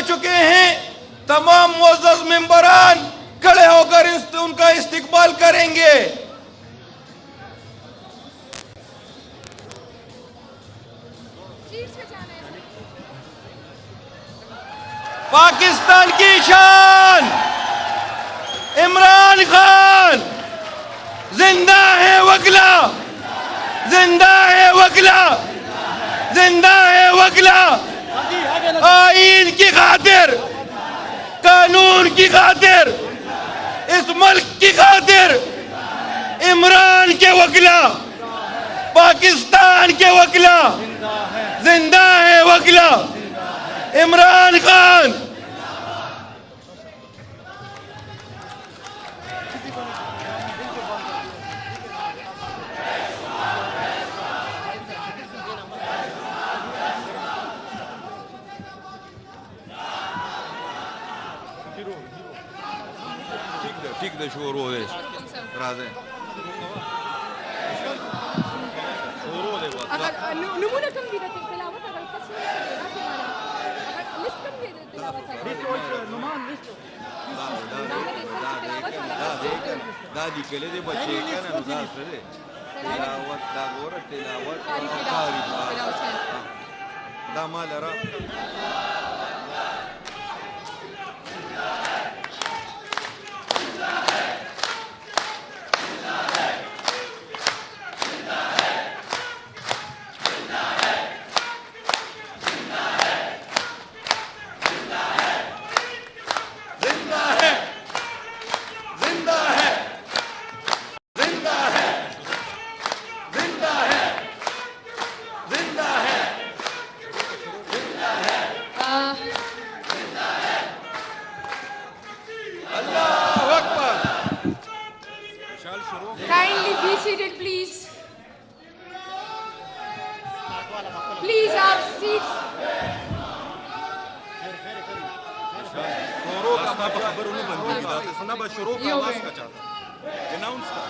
چکے ہیں. تمام معزز ممبران کھڑے ہو کر ان کا استقبال کریں گے. پاکستان کی شان عمران خان زندہ ہے وکلا، زندہ ہے وکلا، زندہ ہے وکلا. آئین کی خاطر، قانون کی خاطر، اس ملک کی خاطر عمران کے وکلا، پاکستان کے وکلا زندہ ہے وکلا عمران خان. ٹھیک ہے شروع ہو راز ہے نمونہ کم بھی رہتے تلاوت اگر کسی سے دینا تمہارا اگر لسٹ کم دے دیتے تلاوت دادی کلے دے بچے کا نا نظار سے دے تلاوت دا گورا تلاوت دا مال را kindly be seated please. Please have seats.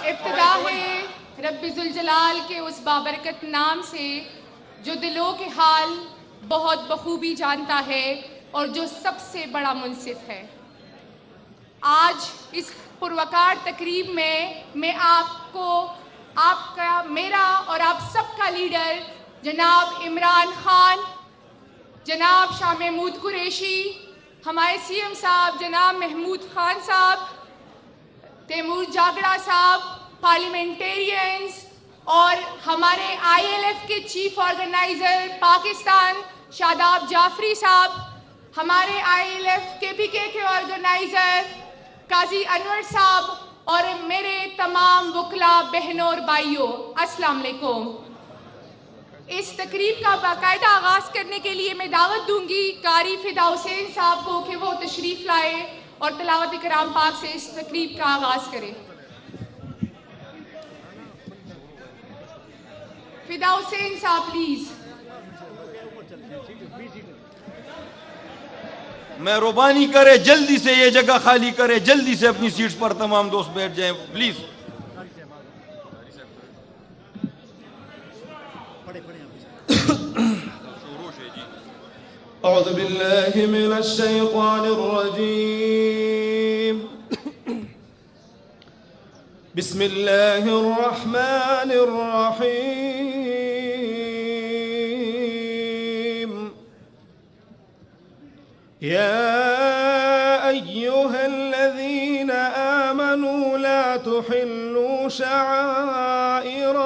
ابتدا ہے رب ذوالجلال کے اس بابرکت نام سے جو دلوں کے حال بہت بخوبی جانتا ہے اور جو سب سے بڑا منصف ہے. آج اس پروقار تقریب میں آپ کو آپ کا میرا اور آپ سب کا لیڈر جناب عمران خان، جناب شاہ محمود قریشی، ہمارے سی ایم صاحب جناب محمود خان صاحب، تیمور جاگڑا صاحب، پارلیمنٹیرینز اور ہمارے آئی ایل ایف کے چیف آرگنائزر پاکستان شاداب جعفری صاحب، ہمارے آئی ایل ایف کے پی کے آرگنائزر قاضی انور صاحب اور میرے تمام وکلا بہنوں اور بھائیوں، السلام علیکم. اس تقریب کا باقاعدہ آغاز کرنے کے لیے میں دعوت دوں گی قاری فدا حسین صاحب کو کہ وہ تشریف لائے اور تلاوت کلام پاک سے اس تقریب کا آغاز کرے. فدا حسین صاحب پلیز. مہربانی کرے جلدی سے یہ جگہ خالی کرے، جلدی سے اپنی سیٹس پر تمام دوست بیٹھ جائیں پلیز. اعوذ باللہ من الشیطان الرجیم بسم اللہ الرحمن الرحیم يا أيها الذين آمنوا لا تحلوا شعائر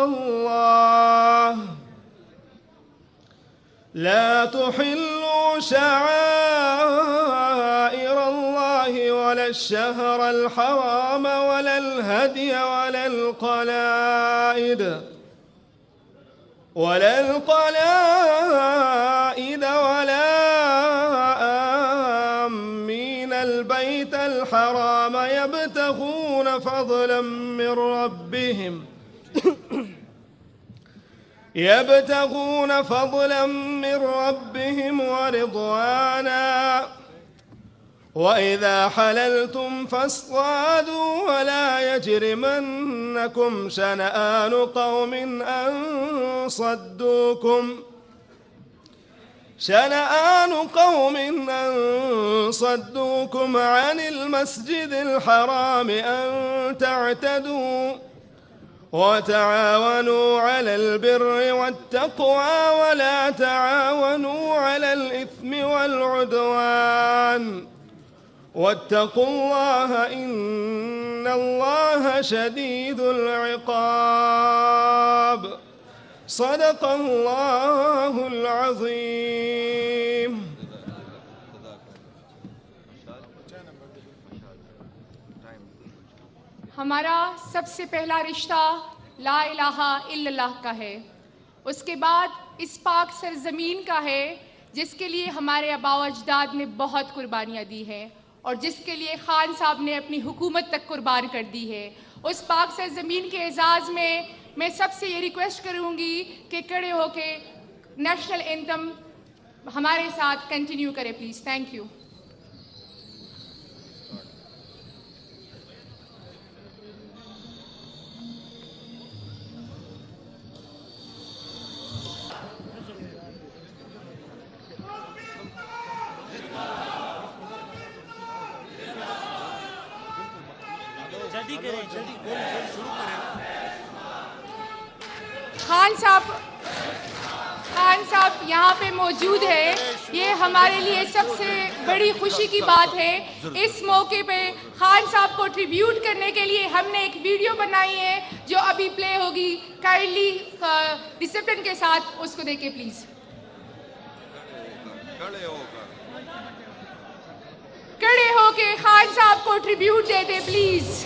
الله ولا الشهر الحرام ولا الهدي ولا القلائد ولا آمين البيت الحرام يبتغون فضلا من ربهم ورضوانا وإذا حللتم فاصطادوا ولا يجرمنكم شنآن قوم أن صدوكم عن المسجد الحرام أن تعتدوا وتعاونوا على البر والتقوى ولا تعاونوا على الإثم والعدوان واتقوا الله إن الله شديد العقاب صدق الله العظيم. ہمارا سب سے پہلا رشتہ لا الہ الا اللہ کا ہے، اس کے بعد اس پاک سرزمین کا ہے جس کے لیے ہمارے آباء و اجداد نے بہت قربانیاں دی ہیں اور جس کے لیے خان صاحب نے اپنی حکومت تک قربان کر دی ہے. اس پاک سرزمین کے اعزاز میں سب سے یہ ریکویسٹ کروں گی کہ کھڑے ہو کے نیشنل اینتھم ہمارے ساتھ کنٹینیو کرے پلیز. Thank you. خان صاحب یہاں پہ موجود ہے، یہ ہمارے لیے سب سے بڑی خوشی کی بات ہے. اس موقع پہ خان صاحب کو ٹریبیوٹ کرنے کے لیے ہم نے ایک ویڈیو بنائی ہے جو ابھی پلے ہوگی. کائنڈلی ڈسپلن کے ساتھ اس کو دیکھیں پلیز. کھڑے ہو کے خان صاحب کو ٹریبیوٹ دیتے پلیز.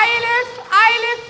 ILF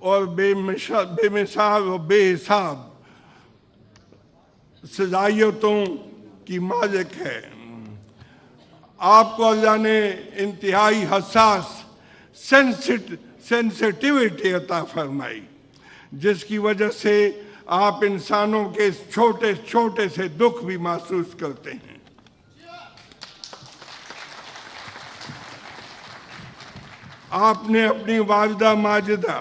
اور بے مثال و بے حساب صلاحیتوں کی مالک ہے۔ آپ کو اللہ نے انتہائی حساس سینسٹیوٹی عطا فرمائی، جس کی وجہ سے آپ انسانوں کے چھوٹے چھوٹے سے دکھ بھی محسوس کرتے ہیں۔ آپ نے اپنی والدہ ماجدہ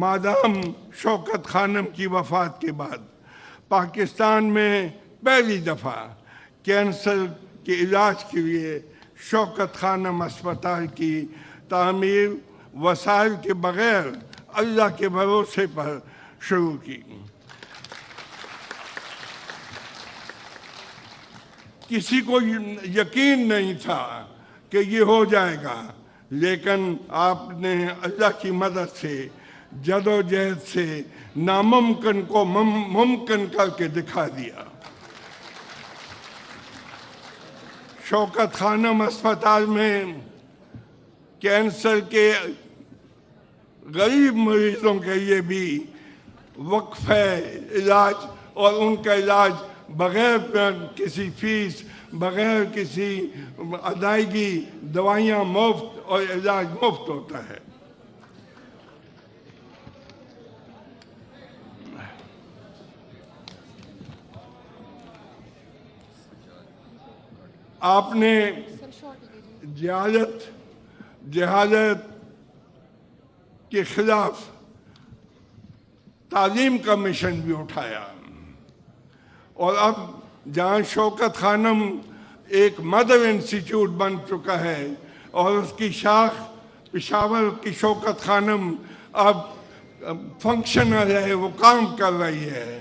مادام شوکت خانم کی وفات کے بعد پاکستان میں پہلی دفعہ کینسر کے علاج کے لیے شوکت خانم اسپتال کی تعمیر وسائل کے بغیر اللہ کے بھروسے پر شروع کی۔ کسی کو یقین نہیں تھا کہ یہ ہو جائے گا، لیکن آپ نے اللہ کی مدد سے جدوجہد سے ناممکن کو ممکن کر کے دکھا دیا۔ شوکت خانم اسپتال میں کینسر کے غریب مریضوں کے لیے بھی وقفہ علاج اور ان کا علاج بغیر کسی فیس، بغیر کسی ادائیگی، دوائیاں مفت اور علاج مفت ہوتا ہے۔ آپ نے جہالت کے خلاف تعلیم کا مشن بھی اٹھایا، اور اب جہاں شوکت خانم ایک مدر انسٹیٹیوٹ بن چکا ہے اور اس کی شاخ پشاور کی شوکت خانم اب فنکشنل ہے، وہ کام کر رہی ہے،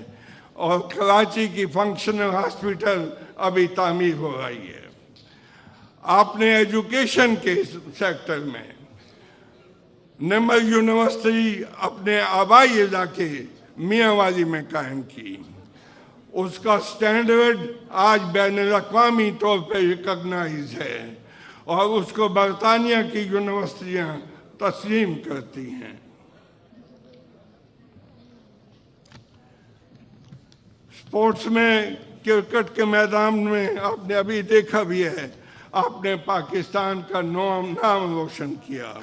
اور کراچی کی فنکشنل ہاسپٹل ابھی تعمیر ہو رہی ہے۔ آپ نے ایجوکیشن کے سیکٹر میں نمر یونیورسٹی اپنے آبائی علاقے میاں والی میں قائم کی۔ اس کا سٹینڈرڈ آج بین الاقوامی طور پہ ریکگنائز ہے، اور اس کو برطانیہ کی یونیورسٹیاں تسلیم کرتی ہیں۔ سپورٹس میں کرکٹ کے میدان میں آپ نے ابھی دیکھا بھی ہے، آپ نے پاکستان کا نام روشن کیا۔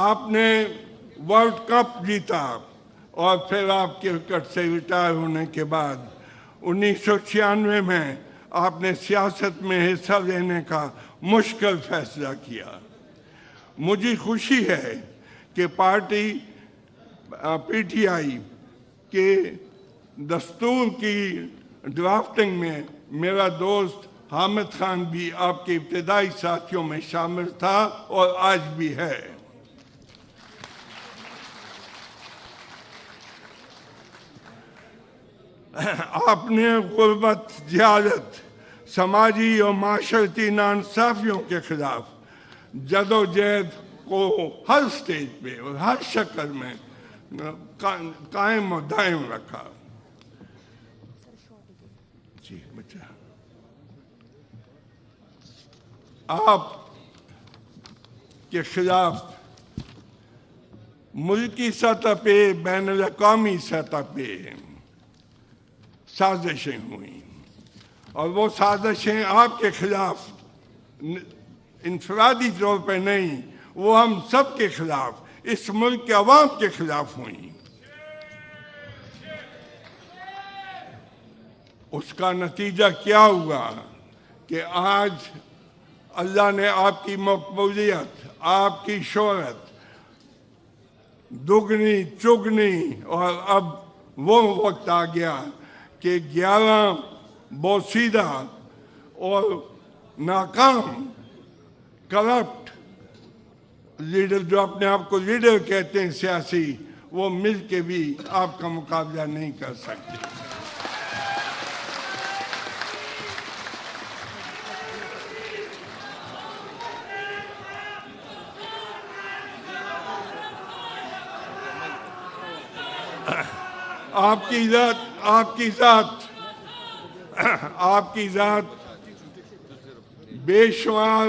آپ نے ورلڈ کپ جیتا، اور پھر آپ کرکٹ سے ریٹائر ہونے کے بعد 1996 میں آپ نے سیاست میں حصہ لینے کا مشکل فیصلہ کیا۔ مجھے خوشی ہے کہ پارٹی پی ٹی آئی کے دستور کی ڈرافٹنگ میں میرا دوست حامد خان بھی آپ کے ابتدائی ساتھیوں میں شامل تھا اور آج بھی ہے۔ آپ نے غربت، جہالت، سماجی اور معاشرتی ناانصافیوں کے خلاف جدوجہد کو ہر سٹیج پہ اور ہر شکل میں قائم و دائم رکھا۔ جی بچہ، آپ کے خلاف ملکی سطح پہ، بین الاقوامی سطح پہ سازشیں ہوئیں، اور وہ سازشیں آپ کے خلاف انفرادی طور پہ نہیں، وہ ہم سب کے خلاف، اس ملک کے عوام کے خلاف ہوئیں۔ اس کا نتیجہ کیا ہوا کہ آج اللہ نے آپ کی مقبولیت، آپ کی شہرت دگنی چگنی، اور اب وہ وقت آ گیا کہ 11 بوسیدہ اور ناکام کرپٹ لیڈر، جو اپنے آپ کو لیڈر کہتے ہیں سیاسی، وہ مل کے بھی آپ کا مقابلہ نہیں کر سکتے۔ آپ کی ذات بے شمار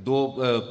2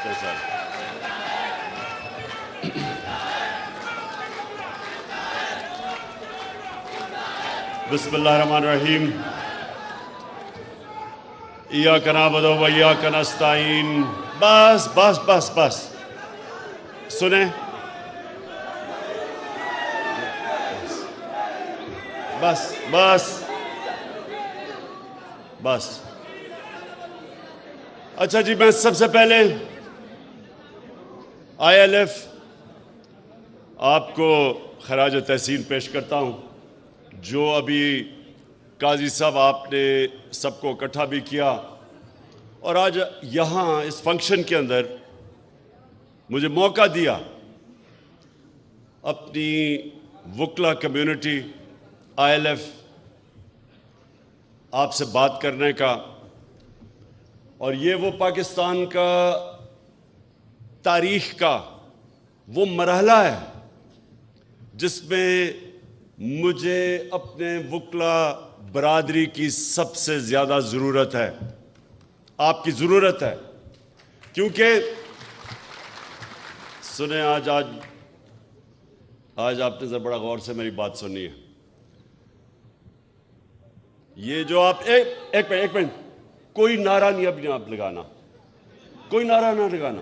بسم اللہ الرحمن الرحیم ایاک نعبد و ایاک نستعین. بس بس بس بس سنیں, بس بس بس. اچھا جی, میں سب سے پہلے ILF آپ کو خراج تحسین پیش کرتا ہوں, جو ابھی قاضی صاحب آپ نے سب کو اکٹھا بھی کیا, اور آج یہاں اس فنکشن کے اندر مجھے موقع دیا اپنی وکلا کمیونٹی ILF آپ سے بات کرنے کا. اور یہ وہ پاکستان کا تاریخ کا وہ مرحلہ ہے جس میں مجھے اپنے وکلا برادری کی سب سے زیادہ ضرورت ہے, آپ کی ضرورت ہے. کیونکہ سنیں, آج آپ نے ذرا بڑا غور سے میری بات سننی ہے. یہ جو آپ ایک منٹ کوئی نعرہ نہیں اب آپ لگانا, کوئی نعرہ نہ لگانا.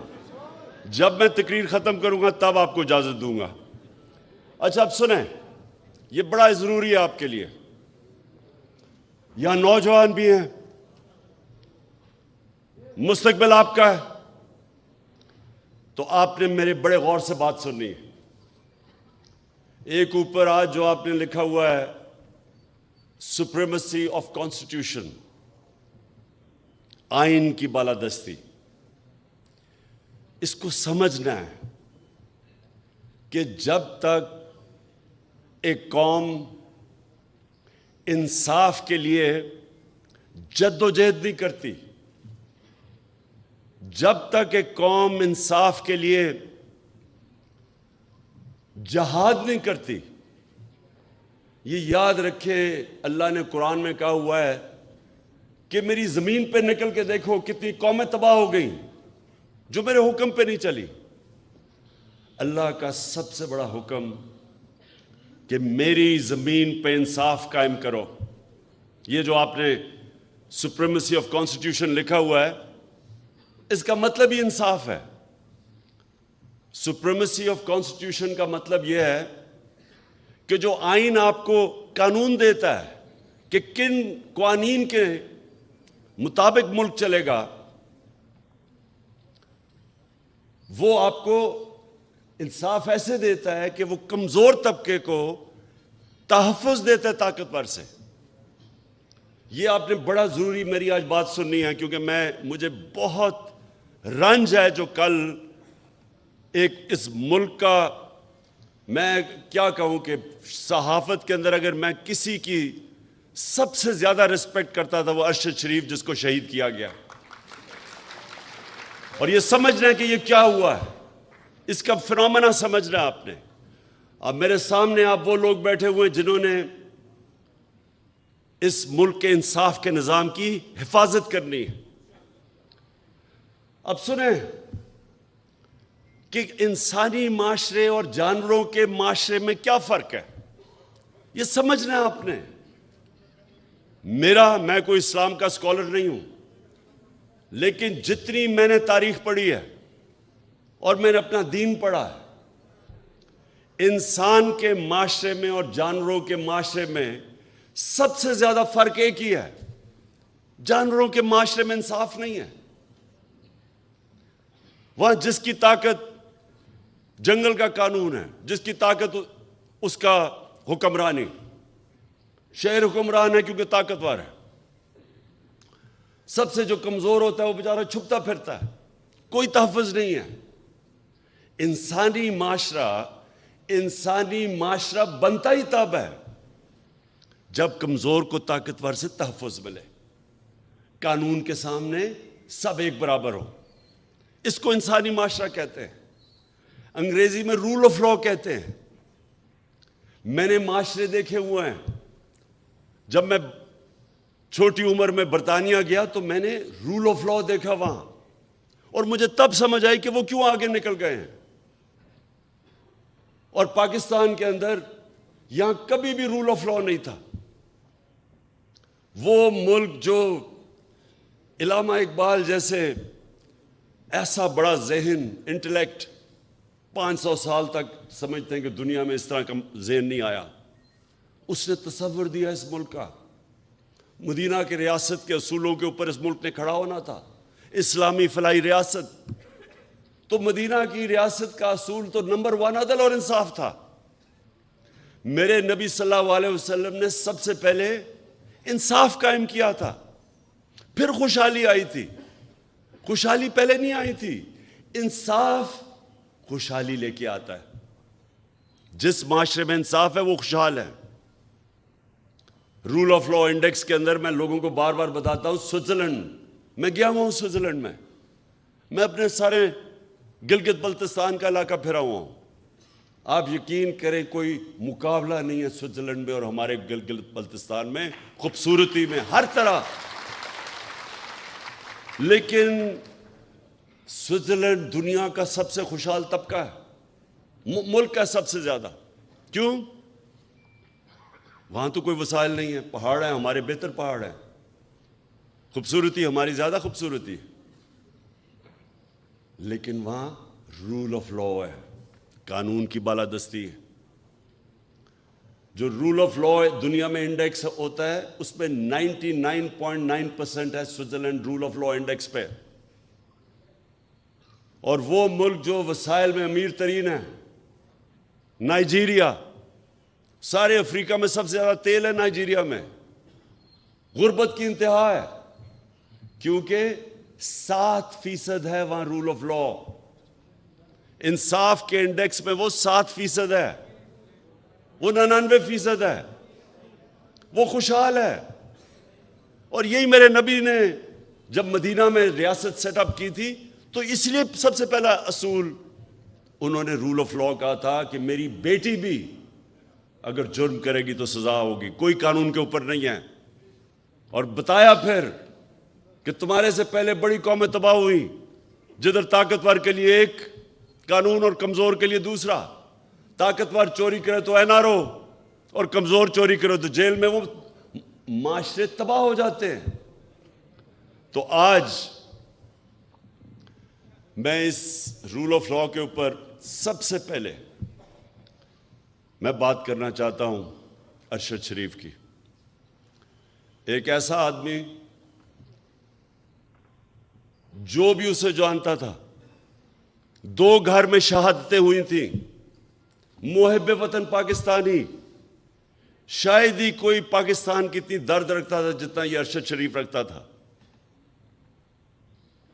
جب میں تقریر ختم کروں گا تب آپ کو اجازت دوں گا. اچھا اب سنیں, یہ بڑا ضروری ہے آپ کے لیے. یہاں نوجوان بھی ہیں, مستقبل آپ کا ہے, تو آپ نے میرے بڑے غور سے بات سننی ہے. ایک اوپر آج جو آپ نے لکھا ہوا ہے سپریمیسی آف کانسٹیٹیوشن, آئین کی بالادستی, اس کو سمجھنا ہے کہ جب تک ایک قوم انصاف کے لیے جد و جہد نہیں کرتی, جب تک ایک قوم انصاف کے لیے جہاد نہیں کرتی, یہ یاد رکھے اللہ نے قرآن میں کہا ہوا ہے کہ میری زمین پہ نکل کے دیکھو کتنی قومیں تباہ ہو گئیں جو میرے حکم پہ نہیں چلی. اللہ کا سب سے بڑا حکم کہ میری زمین پہ انصاف قائم کرو. یہ جو آپ نے سپریمیسی آف کانسٹیٹیوشن لکھا ہوا ہے, اس کا مطلب ہی انصاف ہے. سپریمیسی آف کانسٹیٹیوشن کا مطلب یہ ہے کہ جو آئین آپ کو قانون دیتا ہے کہ کن قوانین کے مطابق ملک چلے گا, وہ آپ کو انصاف ایسے دیتا ہے کہ وہ کمزور طبقے کو تحفظ دیتا ہے طاقتور سے. یہ آپ نے بڑا ضروری میری آج بات سننی ہے, کیونکہ مجھے بہت رنج ہے جو کل ایک اس ملک کا, میں کیا کہوں کہ صحافت کے اندر اگر میں کسی کی سب سے زیادہ رسپیکٹ کرتا تھا وہ ارشد شریف, جس کو شہید کیا گیا. اور یہ سمجھنا ہے کہ یہ کیا ہوا ہے, اس کا فنومنا سمجھنا آپ نے. اب میرے سامنے آپ وہ لوگ بیٹھے ہوئے ہیں جنہوں نے اس ملک کے انصاف کے نظام کی حفاظت کرنی ہے. اب سنیں کہ انسانی معاشرے اور جانوروں کے معاشرے میں کیا فرق ہے, یہ سمجھنا ہے آپ نے. میں کوئی اسلام کا اسکالر نہیں ہوں, لیکن جتنی میں نے تاریخ پڑھی ہے اور میں نے اپنا دین پڑھا ہے, انسان کے معاشرے میں اور جانوروں کے معاشرے میں سب سے زیادہ فرق ایک ہی ہے, جانوروں کے معاشرے میں انصاف نہیں ہے. وہاں جس کی طاقت جنگل کا قانون ہے, جس کی طاقت اس کا حکمرانی, شہر حکمران ہے کیونکہ طاقتور ہے. سب سے جو کمزور ہوتا ہے وہ بیچارہ چھپتا پھرتا ہے, کوئی تحفظ نہیں ہے. انسانی معاشرہ بنتا ہی تب ہے جب کمزور کو طاقتور سے تحفظ ملے, قانون کے سامنے سب ایک برابر ہو. اس کو انسانی معاشرہ کہتے ہیں, انگریزی میں رول آف لا کہتے ہیں. میں نے معاشرے دیکھے ہوئے ہیں, جب میں چھوٹی عمر میں برطانیہ گیا تو میں نے رول آف لا دیکھا وہاں. اور مجھے تب سمجھ آئی کہ وہ کیوں آگے نکل گئے ہیں. اور پاکستان کے اندر یہاں کبھی بھی رول آف لا نہیں تھا. وہ ملک جو علامہ اقبال جیسے ایسا بڑا ذہن، انٹلیکٹ 500 سال تک سمجھتے ہیں کہ دنیا میں اس طرح کا ذہن نہیں آیا، اس نے تصور دیا اس ملک کا. مدینہ کی ریاست کے اصولوں کے اوپر اس ملک نے کھڑا ہونا تھا. اسلامی فلاحی ریاست، تو مدینہ کی ریاست کا اصول تو نمبر 1 عدل اور انصاف تھا. میرے نبی صلی اللہ علیہ وسلم نے سب سے پہلے انصاف قائم کیا تھا، پھر خوشحالی آئی تھی. خوشحالی پہلے نہیں آئی تھی، انصاف خوشحالی لے کے آتا ہے. جس معاشرے میں انصاف ہے وہ خوشحال ہے. رول آف لا انڈیکس کے اندر میں لوگوں کو بار بار بتاتا ہوں، سوئٹزرلینڈ میں گیا ہوں. سوئٹزرلینڈ میں اپنے سارے گلگت بلتستان کا علاقہ پھرا ہوا ہوں. آپ یقین کریں کوئی مقابلہ نہیں ہے سوئٹزرلینڈ میں اور ہمارے گلگت بلتستان میں، خوبصورتی میں، ہر طرح. لیکن سوئٹزرلینڈ دنیا کا سب سے خوشحال طبقہ ہے، ملک کا سب سے زیادہ. کیوں؟ وہاں تو کوئی وسائل نہیں ہے، پہاڑ ہیں، ہمارے بہتر پہاڑ ہیں، خوبصورتی ہماری زیادہ خوبصورتی ہے. لیکن وہاں رول آف لا ہے، قانون کی بالادستی ہے. جو رول آف لا دنیا میں انڈیکس ہوتا ہے اس میں 99.9% ہے Switzerland rule of law index پہ. اور وہ ملک جو وسائل میں امیر ترین ہے، نائجیریا، سارے افریقہ میں سب سے زیادہ تیل ہے نائجیریا میں. غربت کی انتہا ہے کیونکہ 7% ہے وہاں رول آف لا. انصاف کے انڈیکس میں وہ 7% ہے، وہ 99% ہے، وہ خوشحال ہے. اور یہی میرے نبی نے جب مدینہ میں ریاست سیٹ اپ کی تھی تو اس لیے سب سے پہلا اصول انہوں نے رول آف لا کہا تھا کہ میری بیٹی بھی اگر جرم کرے گی تو سزا ہوگی، کوئی قانون کے اوپر نہیں ہے. اور بتایا پھر کہ تمہارے سے پہلے بڑی قومیں تباہ ہوئی، جدھر طاقتور کے لیے ایک قانون اور کمزور کے لیے دوسرا. طاقتور چوری کرے تو این آر او اور کمزور چوری کرے تو جیل میں. وہ معاشرے تباہ ہو جاتے ہیں. تو آج میں اس رول آف لا کے اوپر سب سے پہلے میں بات کرنا چاہتا ہوں ارشد شریف کی. ایک ایسا آدمی جو بھی اسے جانتا تھا، 2 گھر میں شہادتیں ہوئی تھیں، محب وطن پاکستانی. شاید ہی کوئی پاکستان کی اتنی درد رکھتا تھا جتنا یہ ارشد شریف رکھتا تھا.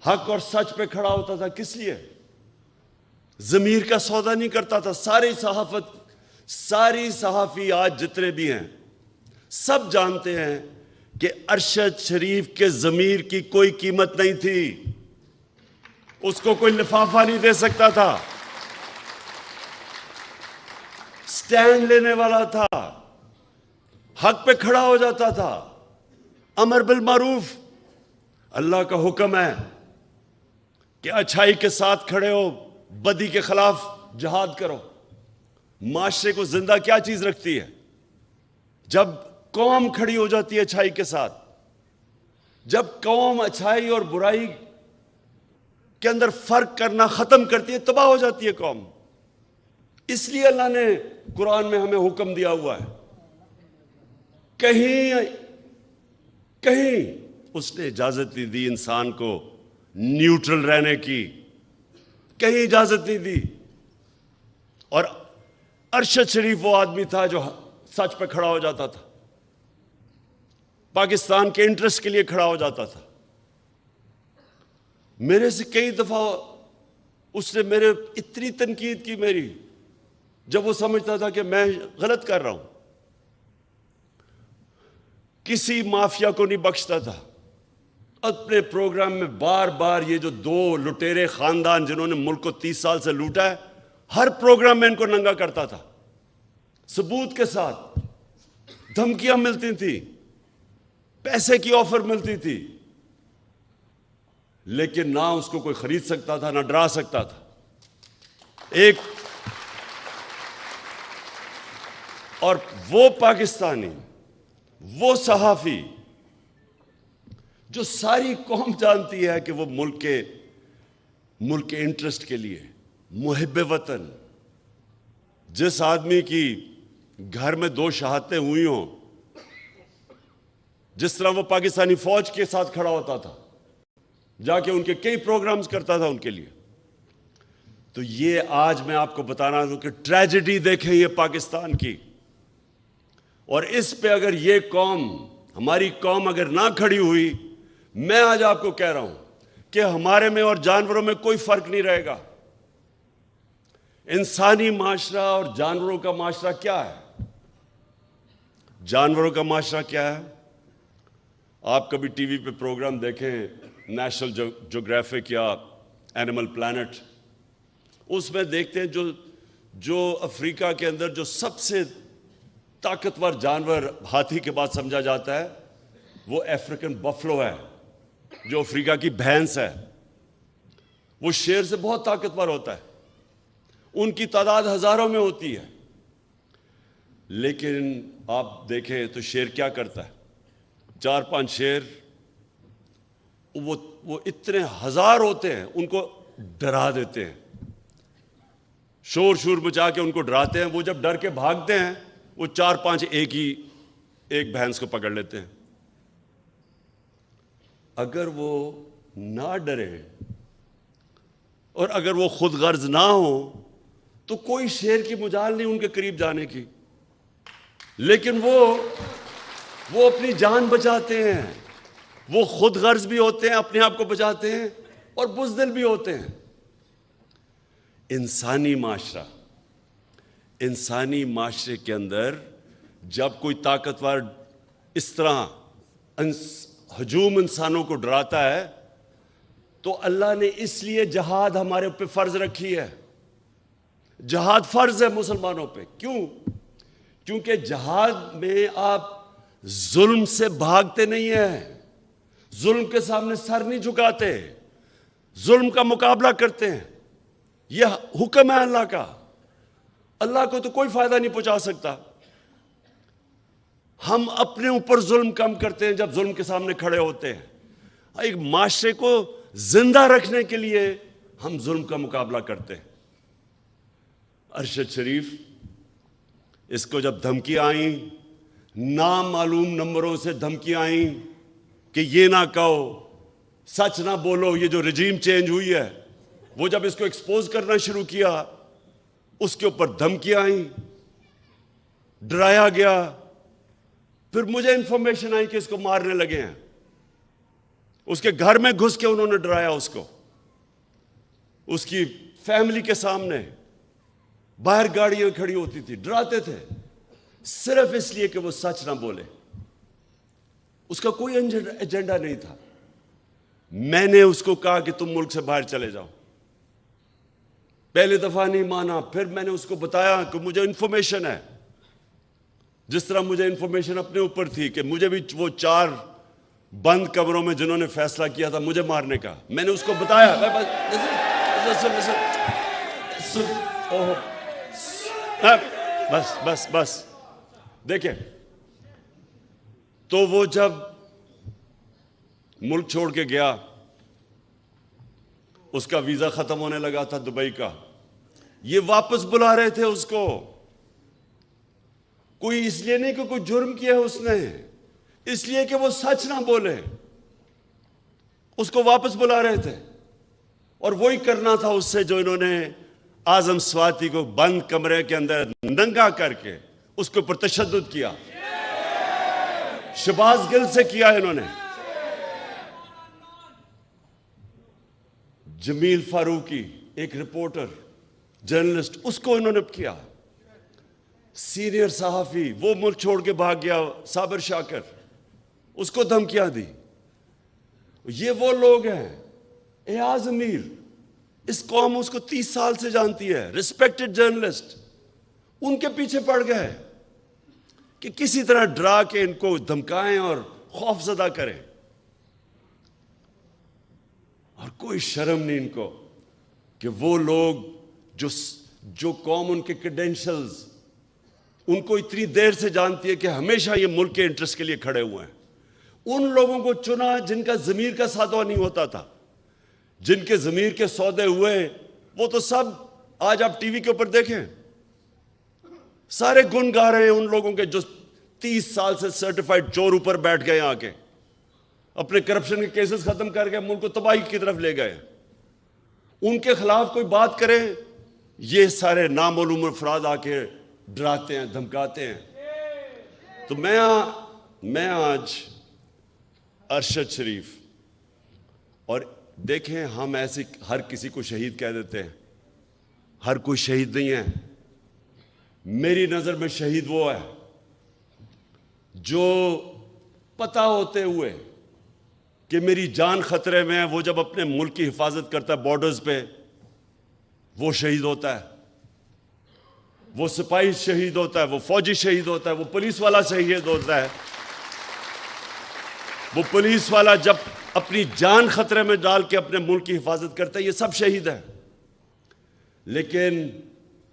حق اور سچ پہ کھڑا ہوتا تھا. کس لیے؟ ضمیر کا سودا نہیں کرتا تھا. ساری صحافی آج جتنے بھی ہیں سب جانتے ہیں کہ ارشد شریف کے ضمیر کی کوئی قیمت نہیں تھی. اس کو کوئی لفافہ نہیں دے سکتا تھا. سٹینڈ لینے والا تھا، حق پہ کھڑا ہو جاتا تھا. امر بالمعروف، اللہ کا حکم ہے کہ اچھائی کے ساتھ کھڑے ہو، بدی کے خلاف جہاد کرو. معاشرے کو زندہ کیا چیز رکھتی ہے؟ جب قوم کھڑی ہو جاتی ہے اچھائی کے ساتھ. جب قوم اچھائی اور برائی کے اندر فرق کرنا ختم کرتی ہے، تباہ ہو جاتی ہے قوم. اس لیے اللہ نے قرآن میں ہمیں حکم دیا ہوا ہے، کہیں اس نے اجازت نہیں دی انسان کو نیوٹرل رہنے کی، کہیں اجازت نہیں دی. اور ارشد شریف وہ آدمی تھا جو سچ پہ کھڑا ہو جاتا تھا، پاکستان کے انٹرسٹ کے لیے کھڑا ہو جاتا تھا. میرے سے کئی دفعہ اس نے میرے اتنی تنقید کی میری، جب وہ سمجھتا تھا کہ میں غلط کر رہا ہوں. کسی مافیا کو نہیں بخشتا تھا. اپنے پروگرام میں بار بار یہ جو 2 لٹیرے خاندان جنہوں نے ملک کو 30 سال سے لوٹا ہے، ہر پروگرام میں ان کو ننگا کرتا تھا، ثبوت کے ساتھ. دھمکیاں ملتی تھیں، پیسے کی آفر ملتی تھی. لیکن نہ اس کو کوئی خرید سکتا تھا، نہ ڈرا سکتا تھا. ایک اور وہ پاکستانی، وہ صحافی جو ساری قوم جانتی ہے کہ وہ ملک کے انٹرسٹ کے لیے محب وطن، جس آدمی کی گھر میں 2 شہادتیں ہوئی ہوں، جس طرح وہ پاکستانی فوج کے ساتھ کھڑا ہوتا تھا، جا کے ان کے کئی پروگرامز کرتا تھا ان کے لیے. تو یہ آج میں آپ کو بتانا ہوں کہ ٹریجڈی دیکھیں یہ پاکستان کی، اور اس پہ اگر یہ قوم، ہماری قوم اگر نہ کھڑی ہوئی، میں آج آپ کو کہہ رہا ہوں کہ ہمارے میں اور جانوروں میں کوئی فرق نہیں رہے گا. انسانی معاشرہ اور جانوروں کا معاشرہ کیا ہے؟ جانوروں کا معاشرہ کیا ہے؟ آپ کبھی ٹی وی پہ پروگرام دیکھیں، نیشنل جیوگرافک یا اینیمل پلانٹ، اس میں دیکھتے ہیں جو افریقہ کے اندر جو سب سے طاقتور جانور ہاتھی کے بعد سمجھا جاتا ہے، وہ افریقن بفلو ہے، جو افریقہ کی بھینس ہے. وہ شیر سے بہت طاقتور ہوتا ہے، ان کی تعداد ہزاروں میں ہوتی ہے. لیکن آپ دیکھیں تو شیر کیا کرتا ہے؟ 4-5 شیر، وہ اتنے ہزار ہوتے ہیں، ان کو ڈرا دیتے ہیں، شور مچا کے ان کو ڈراتے ہیں. وہ جب ڈر کے بھاگتے ہیں، وہ 4-5 ایک بھینس کو پکڑ لیتے ہیں. اگر وہ نہ ڈرے اور اگر وہ خود غرض نہ ہو تو کوئی شیر کی مجال نہیں ان کے قریب جانے کی. لیکن وہ اپنی جان بچاتے ہیں، وہ خود غرض بھی ہوتے ہیں، اپنے آپ کو بچاتے ہیں، اور بزدل بھی ہوتے ہیں. انسانی معاشرے کے اندر جب کوئی طاقتور اس طرح ہجوم انسانوں کو ڈراتا ہے، تو اللہ نے اس لیے جہاد ہمارے اوپر فرض رکھی ہے. جہاد فرض ہے مسلمانوں پہ. کیوں؟ کیونکہ جہاد میں آپ ظلم سے بھاگتے نہیں ہیں، ظلم کے سامنے سر نہیں جھکاتے، ظلم کا مقابلہ کرتے ہیں. یہ حکم ہے اللہ کا. اللہ کو تو کوئی فائدہ نہیں پہنچا سکتا. ہم اپنے اوپر ظلم کم کرتے ہیں جب ظلم کے سامنے کھڑے ہوتے ہیں. ایک معاشرے کو زندہ رکھنے کے لیے ہم ظلم کا مقابلہ کرتے ہیں. ارشد شریف، اس کو جب دھمکی آئیں، نامعلوم نمبروں سے دھمکی آئیں کہ یہ نہ کہو، سچ نہ بولو، یہ جو رجیم چینج ہوئی ہے، وہ جب اس کو ایکسپوز کرنا شروع کیا، اس کے اوپر دھمکیاں آئیں، ڈرایا گیا. پھر مجھے انفارمیشن آئی کہ اس کو مارنے لگے ہیں. اس کے گھر میں گھس کے انہوں نے ڈرایا اس کو، اس کی فیملی کے سامنے. باہر گاڑیاں کھڑی ہوتی تھی، ڈراتے تھے صرف اس لیے کہ وہ سچ نہ بولے. اس کا کوئی ایجنڈا نہیں تھا. میں نے اس کو کہا کہ تم ملک سے باہر چلے جاؤ. پہلی دفعہ نہیں مانا. پھر میں نے اس کو بتایا کہ مجھے انفارمیشن ہے، جس طرح مجھے انفارمیشن اپنے اوپر تھی کہ مجھے بھی وہ 4 بند کمروں میں جنہوں نے فیصلہ کیا تھا مجھے مارنے کا، میں نے اس کو بتایا. بس دیکھیں. تو وہ جب ملک چھوڑ کے گیا، اس کا ویزا ختم ہونے لگا تھا دبئی کا. یہ واپس بلا رہے تھے اس کو. کوئی اس لیے نہیں کہ کوئی جرم کیا ہے اس نے، اس لیے کہ وہ سچ نہ بولے. اس کو واپس بلا رہے تھے، اور وہی کرنا تھا اس سے جو انہوں نے اعظم سواتی کو بند کمرے کے اندر ننگا کر کے اس کے اوپر تشدد کیا. شہباز گل سے کیا انہوں نے. جمیل فاروقی ایک رپورٹر جرنلسٹ، اس کو انہوں نے کیا. سینئر صحافی وہ ملک چھوڑ کے بھاگ گیا، صابر شاکر، اس کو دھمکیاں دی. یہ وہ لوگ ہیں. ایاز امیر، اس قوم اس کو 30 سال سے جانتی ہے، ریسپیکٹڈ جرنلسٹ. ان کے پیچھے پڑ گئے کہ کسی طرح ڈرا کے ان کو دھمکائیں اور خوف زدہ کریں. اور کوئی شرم نہیں ان کو کہ وہ لوگ جو قوم ان کے کریڈینشلز ان کو اتنی دیر سے جانتی ہے کہ ہمیشہ یہ ملک کے انٹرسٹ کے لیے کھڑے ہوئے ہیں، ان لوگوں کو چنا جن کا ضمیر کا سودا نہیں ہوتا تھا، جن کے ضمیر کے سودے ہوئے وہ تو سب آج آپ ٹی وی کے اوپر دیکھیں سارے گن گا رہے ہیں ان لوگوں کے جو 30 سال سے سرٹیفائڈ چور اوپر بیٹھ گئے آ کے اپنے کرپشن کے کیسز ختم کر کے ملک کو تباہی کی طرف لے گئے، ان کے خلاف کوئی بات کرے یہ سارے نامعلوم افراد آ کے ڈراتے ہیں دھمکاتے ہیں۔ تو میں آج ارشد شریف، اور دیکھیں ہم ایسے ہر کسی کو شہید کہہ دیتے ہیں، ہر کوئی شہید نہیں ہے، میری نظر میں شہید وہ ہے جو پتہ ہوتے ہوئے کہ میری جان خطرے میں ہے وہ جب اپنے ملک کی حفاظت کرتا ہے بارڈرز پہ وہ شہید ہوتا ہے، وہ سپاہی شہید ہوتا ہے، وہ فوجی شہید ہوتا ہے، وہ پولیس والا شہید ہوتا ہے، وہ پولیس والا جب اپنی جان خطرے میں ڈال کے اپنے ملک کی حفاظت کرتا ہے، یہ سب شہید ہیں۔ لیکن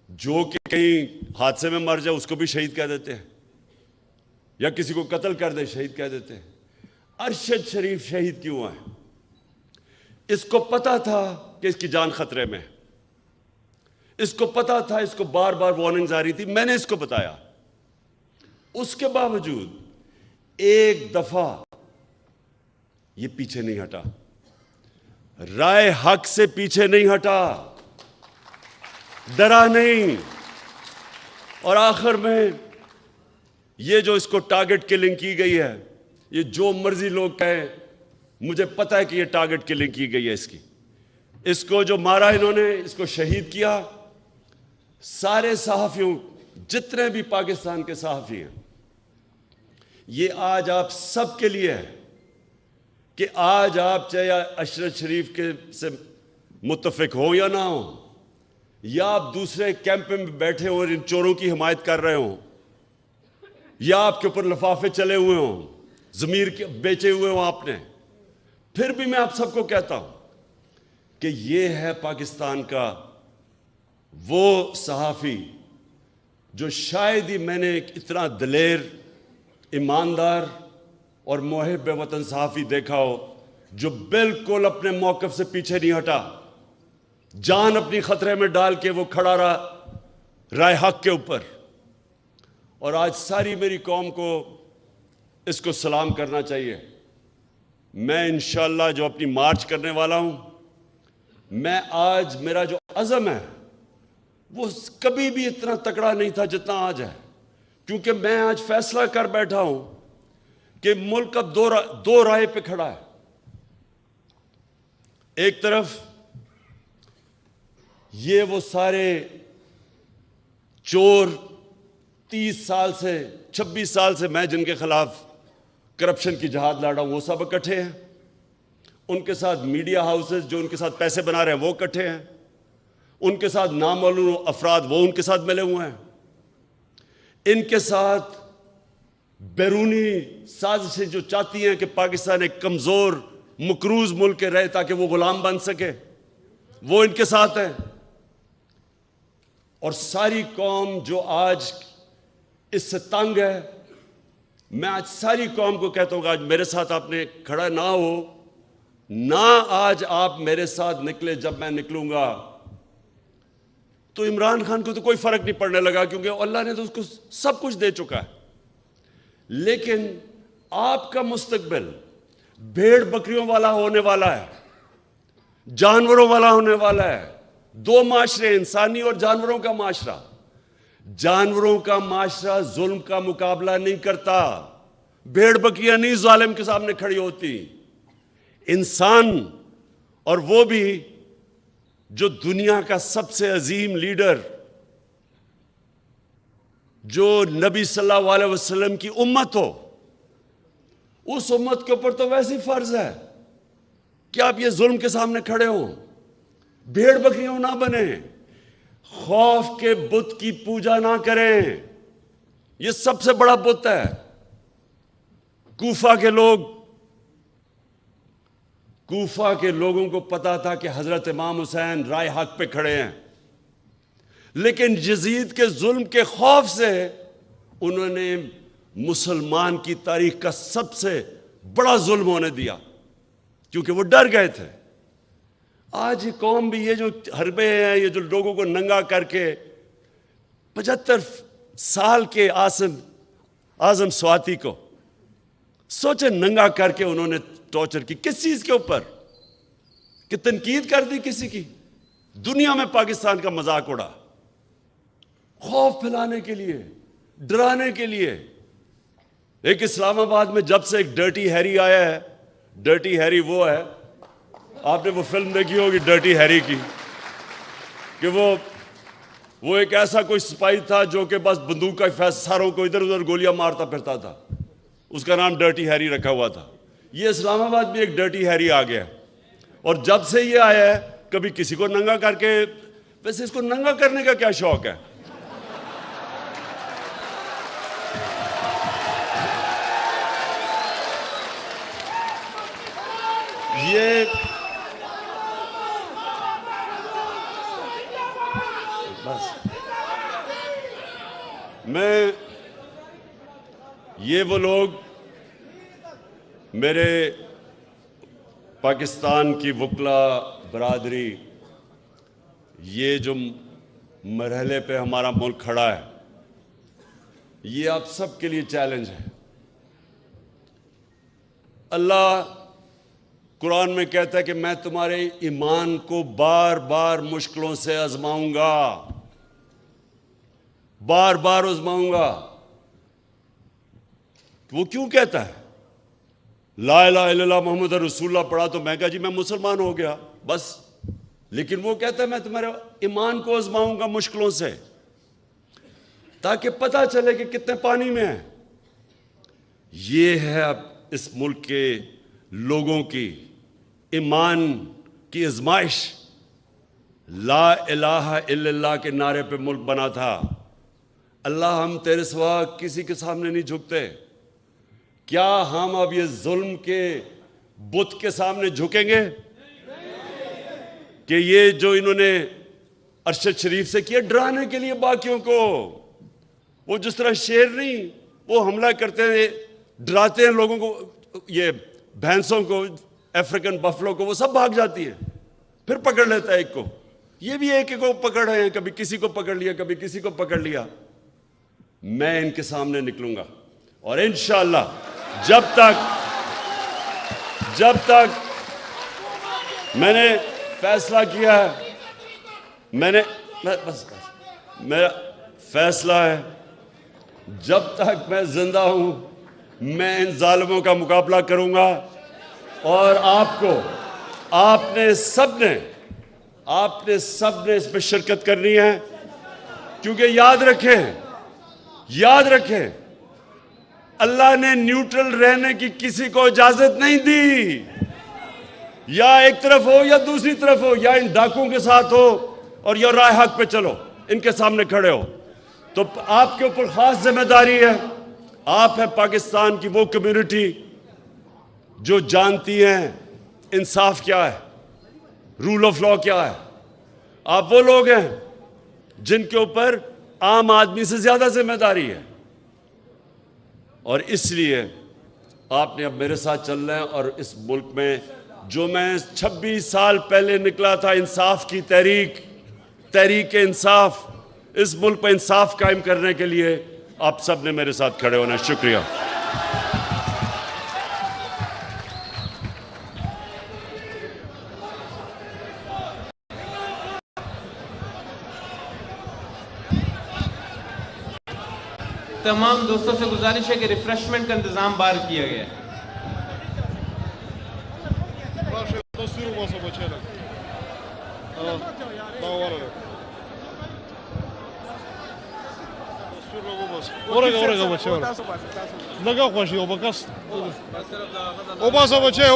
جو کہ کہیں حادثے میں مر جائے اس کو بھی شہید کہہ دیتے ہیں، یا کسی کو قتل کر دے شہید کہہ دیتے ہیں۔ ارشد شریف شہید کیوں ہے؟ اس کو پتا تھا کہ اس کی جان خطرے میں، اس کو پتا تھا، اس کو بار بار وارننگز آ رہی تھی، میں نے اس کو بتایا، اس کے باوجود ایک دفعہ یہ پیچھے نہیں ہٹا، رائے حق سے پیچھے نہیں ہٹا، ڈرا نہیں۔ اور آخر میں یہ جو اس کو ٹارگٹ کلنگ کی گئی ہے، یہ جو مرضی لوگ کہیں، مجھے پتا ہے کہ یہ ٹارگٹ کلنگ کی گئی ہے اس کو جو مارا انہوں نے، اس کو شہید کیا، سارے صحافیوں جتنے بھی پاکستان کے صحافی ہیں، یہ آج آپ سب کے لیے ہے کہ آج آپ چاہے ارشد شریف کے سے متفق ہو یا نہ ہو، یا آپ دوسرے کیمپ میں بیٹھے ہوں اور ان چوروں کی حمایت کر رہے ہوں، یا آپ کے اوپر لفافے چلے ہوئے ہوں، ضمیر کے بیچے ہوئے ہوں آپ نے، پھر بھی میں آپ سب کو کہتا ہوں کہ یہ ہے پاکستان کا وہ صحافی جو شاید ہی میں نے اتنا دلیر، ایماندار اور محب وطن صحافی دیکھا ہو جو بالکل اپنے موقف سے پیچھے نہیں ہٹا، جان اپنی خطرے میں ڈال کے وہ کھڑا رہا رائے حق کے اوپر۔ اور آج ساری میری قوم کو اس کو سلام کرنا چاہیے۔ میں انشاءاللہ جو اپنی مارچ کرنے والا ہوں، میں آج میرا جو عزم ہے وہ کبھی بھی اتنا تکڑا نہیں تھا جتنا آج ہے، کیونکہ میں آج فیصلہ کر بیٹھا ہوں کہ ملک اب دو رائے پہ کھڑا ہے۔ ایک طرف یہ وہ سارے چور 30 سال سے 26 سال سے میں جن کے خلاف کرپشن کی جہاد لڑا ہوں وہ سب اکٹھے ہیں، ان کے ساتھ میڈیا ہاؤسز جو ان کے ساتھ پیسے بنا رہے ہیں وہ اکٹھے ہیں، ان کے ساتھ نامعلوم افراد وہ ان کے ساتھ ملے ہوئے ہیں، ان کے ساتھ بیرونی سازشیں جو چاہتی ہیں کہ پاکستان ایک کمزور مقروض ملک کے رہے تاکہ وہ غلام بن سکے، وہ ان کے ساتھ ہیں۔ اور ساری قوم جو آج اس سے تنگ ہے، میں آج ساری قوم کو کہتا ہوں کہ آج میرے ساتھ آپ نے کھڑا نہ ہو، نہ آج آپ میرے ساتھ نکلے، جب میں نکلوں گا تو عمران خان کو تو کوئی فرق نہیں پڑنے لگا کیونکہ اللہ نے تو اس کو سب کچھ دے چکا ہے، لیکن آپ کا مستقبل بھیڑ بکریوں والا ہونے والا ہے، جانوروں والا ہونے والا ہے۔ دو معاشرے، انسانی اور جانوروں کا معاشرہ۔ جانوروں کا معاشرہ ظلم کا مقابلہ نہیں کرتا، بھیڑ بکریاں نہیں ظالم کے سامنے کھڑی ہوتی، انسان، اور وہ بھی جو دنیا کا سب سے عظیم لیڈر، جو نبی صلی اللہ علیہ وسلم کی امت ہو، اس امت کے اوپر تو ویسے فرض ہے کہ آپ یہ ظلم کے سامنے کھڑے ہوں، بھیڑ بکریوں نہ بنیں، خوف کے بت کی پوجا نہ کریں۔ یہ سب سے بڑا بت ہے۔ کوفہ کوفہ کے لوگوں کو پتا تھا کہ حضرت امام حسین رائے حق پہ کھڑے ہیں، لیکن یزید کے ظلم کے خوف سے انہوں نے مسلمان کی تاریخ کا سب سے بڑا ظلم ہونے دیا، کیونکہ وہ ڈر گئے تھے۔ آج یہ قوم بھی، یہ جو حربے ہیں، یہ جو لوگوں کو ننگا کر کے 75 سال کے اعظم سواتی کو سوچے ننگا کر کے انہوں نے ٹارچر کی، کس چیز کے اوپر؟ کہ تنقید کر دی کسی کی، دنیا میں پاکستان کا مذاق اڑا، خوف پھیلانے کے لیے، ڈرانے کے لیے۔ ایک اسلام آباد میں جب سے ایک ڈرٹی ہیری آیا ہے، ڈرٹی ہیری وہ ہے، آپ نے وہ فلم دیکھی ہوگی ڈرٹی ہیری کی، کہ وہ ایک ایسا کوئی سپاہی تھا جو کہ بس بندوق کا ساروں کو ادھر ادھر گولیاں مارتا پھرتا تھا، اس کا نام ڈرٹی ہیری رکھا ہوا تھا۔ یہ اسلام آباد میں ایک ڈرٹی ہیری آ گیا، اور جب سے یہ آیا ہے کبھی کسی کو ننگا کر کے، ویسے اس کو ننگا کرنے کا کیا شوق ہے؟ یہ وہ لوگ، میرے پاکستان کی وکلا برادری، یہ جو مرحلے پہ ہمارا ملک کھڑا ہے، یہ آپ سب کے لیے چیلنج ہے۔ اللہ قرآن میں کہتا ہے کہ میں تمہارے ایمان کو بار بار مشکلوں سے آزماؤں گا، بار بار آزماؤں گا۔ وہ کیوں کہتا ہے؟ لا الہ الا اللہ محمد رسول اللہ پڑھا تو میں کہا جی میں مسلمان ہو گیا بس، لیکن وہ کہتا ہے میں تمہارے ایمان کو آزماؤں گا مشکلوں سے، تاکہ پتہ چلے کہ کتنے پانی میں ہیں۔ یہ ہے اب اس ملک کے لوگوں کی ایمان کی آزمائش۔ لا الہ الا اللہ کے نعرے پہ ملک بنا تھا۔ اللہ ہم تیرے سوا کسی کے سامنے نہیں جھکتے، کیا ہم اب یہ ظلم کے بت کے سامنے جھکیں گے؟ کہ یہ جو انہوں نے ارشد شریف سے کیا ڈرانے کے لیے باقیوں کو، وہ جس طرح شیر نہیں، وہ حملہ کرتے ہیں، ڈراتے ہیں لوگوں کو، یہ بھینسوں کو، افریکن بفلو کو، وہ سب بھاگ جاتی ہیں، پھر پکڑ لیتا ہے ایک کو۔ یہ بھی ایک کو پکڑ رہے ہیں، کبھی کسی کو پکڑ لیا، کبھی کسی کو پکڑ لیا۔ میں ان کے سامنے نکلوں گا، اور انشاءاللہ جب تک میں نے فیصلہ کیا ہے، میرا فیصلہ ہے، جب تک میں زندہ ہوں میں ان ظالموں کا مقابلہ کروں گا، اور آپ نے سب نے اس میں شرکت کرنی ہے، کیونکہ یاد رکھیں اللہ نے نیوٹرل رہنے کی کسی کو اجازت نہیں دی، یا ایک طرف ہو یا دوسری طرف ہو، یا ان ڈاکوں کے ساتھ ہو اور یا راہ حق پہ چلو، ان کے سامنے کھڑے ہو۔ تو آپ کے اوپر خاص ذمہ داری ہے، آپ ہیں پاکستان کی وہ کمیونٹی جو جانتی ہیں انصاف کیا ہے، رول آف لا کیا ہے۔ آپ وہ لوگ ہیں جن کے اوپر عام آدمی سے زیادہ ذمہ داری ہے، اور اس لیے آپ نے اب میرے ساتھ چلنا ہے، اور اس ملک میں جو میں 26 سال پہلے نکلا تھا انصاف کی تحریک انصاف، اس ملک میں انصاف قائم کرنے کے لیے آپ سب نے میرے ساتھ کھڑے ہونا ہے۔ شکریہ۔ تمام دوستوں سے گزارش ہے کہ ریفریشمنٹ کا انتظام باہر کیا گیا ہے۔ Oraya.